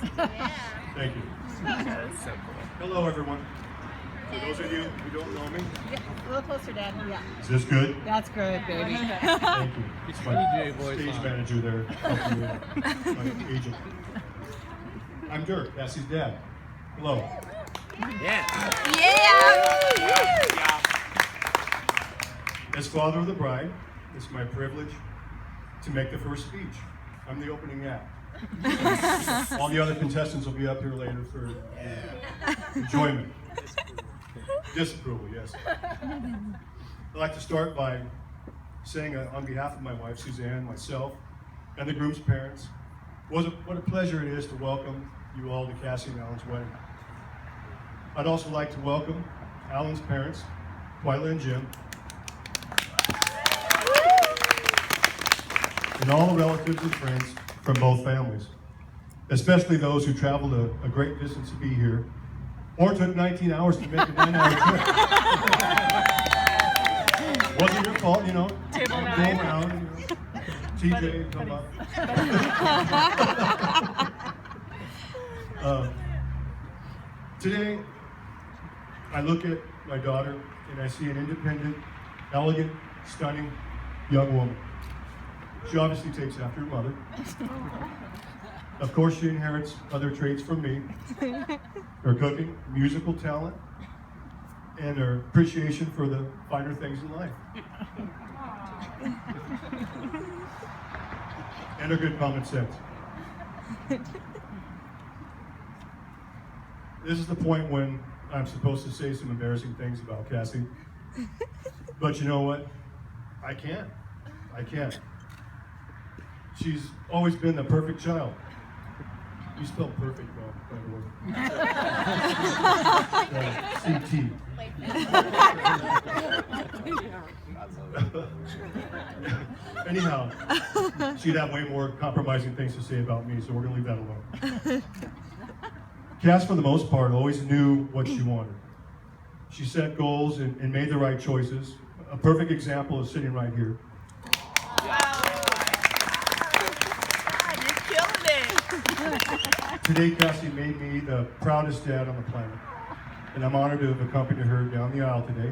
Thank you. That's so cool. Hello, everyone. For those of you who don't know me, Yeah, a little closer, Dad. Yeah. is this good? That's good, baby. Thank you. It's my DJ voice stage on. manager there, helping me out, my agent. I'm Dirk, Cassie's dad. Hello. Yeah. As father of the bride, it's my privilege to make the first speech. I'm the opening act. All the other contestants will be up here later for enjoyment. Disapproval, yes. I'd like to start by saying on behalf of my wife, Suzanne, myself, and the groom's parents, what a pleasure it is to welcome you all to Cassi and Alan's wedding. I'd also like to welcome Alan's parents, Twyla and Jim, and all the relatives and friends from both families, especially those who traveled a great distance to be here, or took 19 hours to make a 9-hour trip. Wasn't your fault, you know. Table Go nine. around, you know. TJ, come up. Today, I look at my daughter and I see an independent, elegant, stunning young woman. She obviously takes after her mother. Of course, she inherits other traits from me. Her cooking, musical talent, and her appreciation for the finer things in life. And her good common sense. This is the point when I'm supposed to say some embarrassing things about Cassie. But you know what? I can't. She's always been the perfect child. You spelled perfect wrong, by the way. CT. Anyhow, she'd have way more compromising things to say about me, so we're going to leave that alone. Cass, for the most part, always knew what she wanted. She set goals and made the right choices. A perfect example is sitting right here. Today, Cassie made me the proudest dad on the planet, and I'm honored to have accompanied her down the aisle today.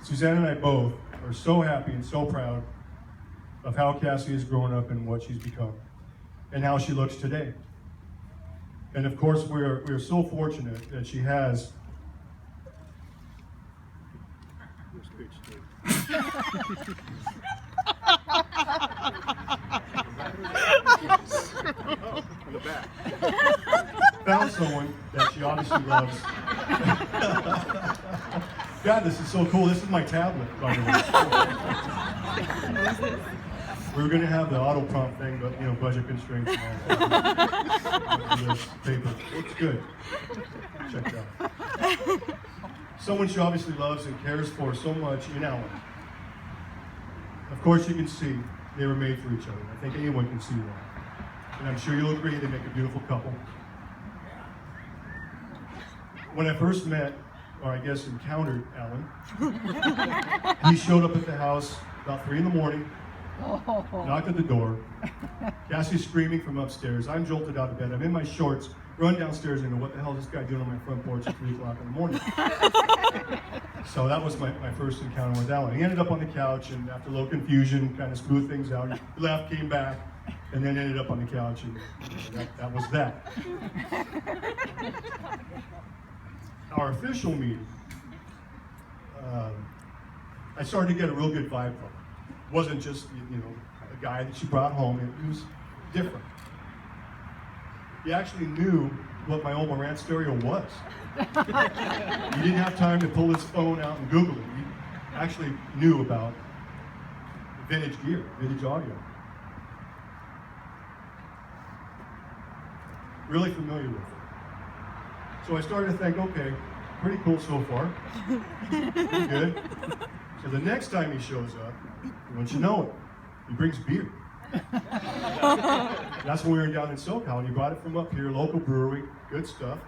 Suzanne and I both are so happy and so proud of how Cassie has grown up and what she's become, and how she looks today. And of course, we are so fortunate that she has in the back. Found someone that she obviously loves. God, this is so cool. This is my tablet, by the way. We were going to have the auto prompt thing, but you know, budget constraints and all that. This paper. Looks good. Check it out. Someone she obviously loves and cares for so much in Alan. Of course, you can see they were made for each other. I think anyone can see that. And I'm sure you'll agree they make a beautiful couple. When I first met, or I guess encountered Alan, he showed up at the house about 3 in the morning, knocked at the door. Cassie's screaming from upstairs. I'm jolted out of bed. I'm in my shorts, run downstairs and go, what the hell is this guy doing on my front porch at 3 o'clock in the morning? So that was my first encounter with Alan. He ended up on the couch, and after a little confusion, kind of smoothed things out. He left, came back, and then ended up on the couch, and that was that. Our official meeting, I started to get a real good vibe from him. It wasn't just, you know, a guy that she brought home. It was different. He actually knew what my old Marantz stereo was. He didn't have time to pull his phone out and Google it. He actually knew about vintage gear, vintage audio. Really familiar with it. So I started to think, okay, pretty cool so far. Pretty good. So the next time he shows up, once you know it, he brings beer. That's when we were down in SoCal, and he brought it from up here, local brewery, good stuff.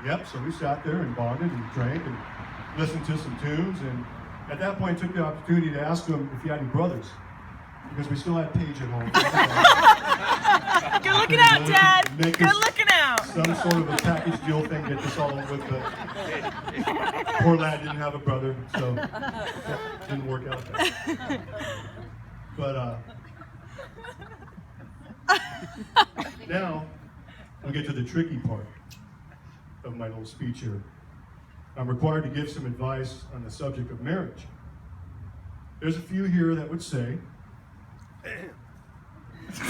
Yep, so we sat there and bonded and drank and listened to some tunes, and at that point took the opportunity to ask him if he had any brothers, because we still had Paige at home. Good looking out, Dad. Make Good this looking out. some sort of a package deal thing, get this all over with, but poor lad didn't have a brother, so it didn't work out. But now we'll get to the tricky part of my little speech here. I'm required to give some advice on the subject of marriage. There's a few here that would say, the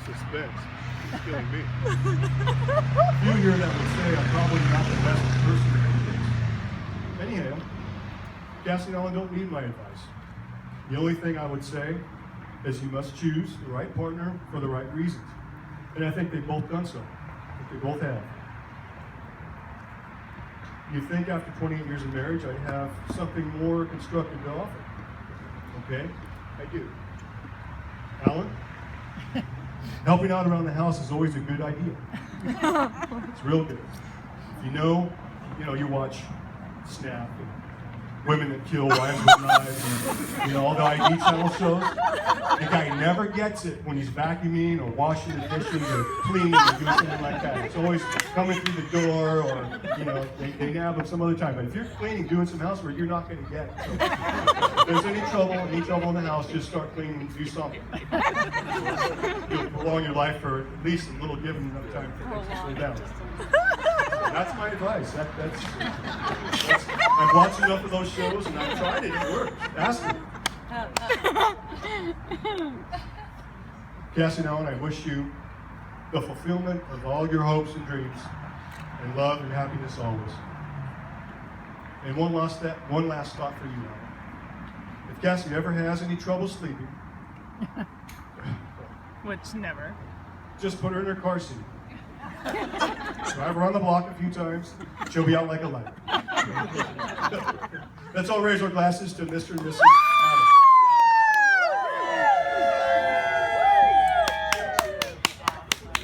suspense is killing me. A few here that would say I'm probably not the best person to do this. Anyhow, Cassi Alan don't need my advice. The only thing I would say is you must choose the right partner for the right reasons. And I think they've both done so. I think they both have. You think after 28 years of marriage I have something more constructive to offer? Okay, I do. Alan, helping out around the house is always a good idea. It's real good. If you know, you watch Snap and Women That Kill, Wives with Knives, and all the ID channel shows. The guy never gets it when he's vacuuming or washing the dishes or cleaning or doing something like that. It's always coming through the door or, they nab him some other time. But if you're cleaning, doing some housework, you're not going to get it. So if there's any trouble in the house, just start cleaning and do something. You'll prolong your life for at least a little, given enough time for things to slow down. So that's my advice. That's I've watched enough of those shows and I've tried it. It works. Ask me. Cassi Alan, I wish you the fulfillment of all your hopes and dreams, and love and happiness always. And one last thought for you, Alan. If Cassi ever has any trouble sleeping, Which never. just put her in her car seat. Drive her on the block a few times, she'll be out like a light. Let's all raise our glasses to Mr. and Mrs.